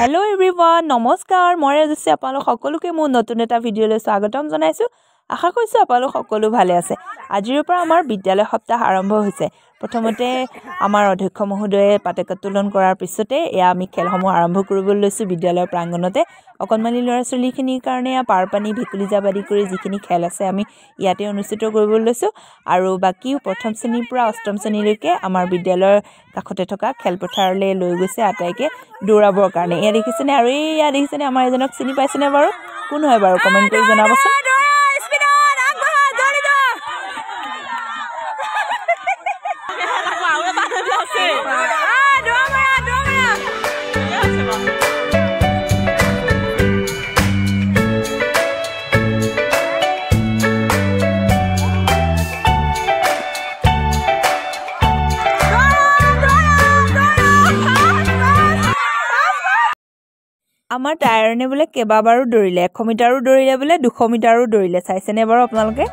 hello everyone नमस्कार মই ৰাজশ্ৰী আপোনালোক সকলোকে মোৰ নতুন এটা ভিডিঅলৈ স্বাগতম জনাইছো আশা কৰিছো আপোনালোক সকলো ভালে আছে আজিৰ পৰা আমাৰ বিদ্যালয় সপ্তাহ আৰম্ভ হৈছে প্ৰথমতে আমাৰ অধ্যক্ষ মহোদয়ে পাতকতুলন কৰাৰ পিছতে এয়া আমি খেলসমূহ আৰম্ভ কৰিবলৈ লৈছো বিদ্যালয়ৰ প্ৰাংগণতে অকনমানি ল'ৰা-ছোৱালীখিনিৰ কাৰণে পাৰপানী ভেকুলী জাবাদি কৰি যিখিনি খেল আছে আমি ইয়াতে অনুষ্ঠিত কৰিবলৈ লৈছো আৰু বাকি প্ৰথম শ্ৰেণীৰ পৰা অষ্টম শ্ৰেণীলৈকে আমাৰ বিদ্যালয়ৰ কাষতে থকা খেলপথাৰলৈ লৈ গৈছে আটাইকে দৌৰাবৰ কাৰণে এয়া দেখিছেনে আৰু এয়া দেখিছেনে আমাৰ এজনক চিনি পাইছেনে বাৰু কোন হয় বাৰু কমেন্ট কৰি জনাবচোন আমাৰ টায়াৰনে বলে কেবাবাৰো দৌৰিলে 100 মিটাৰো দৌৰিলে বলে 200 মিটাৰো দৌৰিলে চাইছেনে বাৰু আপোনালোকে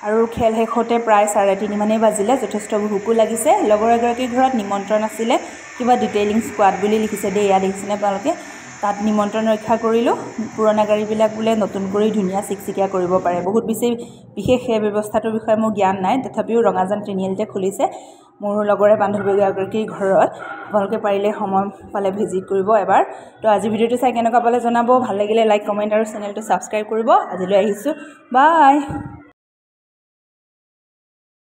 আৰু খেল হেখতে প্ৰায় 3:30 মানে বাজিলে যথেষ্ট ভুকু লাগিছে লগৰ এগৰাকী ঘৰত নিমন্ত্ৰণ আছিল কিবা ডিটেইলিং স্কোৱাড বুলি লিখিছে দে ইয়া দেখিছেনে আপোনালোকে তাত নিমন্ত্ৰণ ৰক্ষা কৰিলো পুৰণা গাড়ীবিলাক বুলে নতুন কৰি ধুনিয়া চিকচিকিয়া কৰিব পাৰে বহুত বিশেষ এই ব্যৱস্থাটোৰ বিষয়ে মোৰ জ্ঞান নাই তথাপিও ৰঙাজান তিনিআলিতে খুলিছে মোৰ লগৰে বান্ধৱী এগৰাকীৰ ঘৰত আপোনালোকে পাৰিলে সময় পালে ভিজিট কৰিব এবাৰ তো আজি ভিডিঅটো চাই কেনেকুৱা পালে জনাব ভাল লাগিলে লাইক কমেন্ট আৰু চেনেলটো সাবস্ক্ৰাইব কৰিব আজিলৈ আহিছো বাই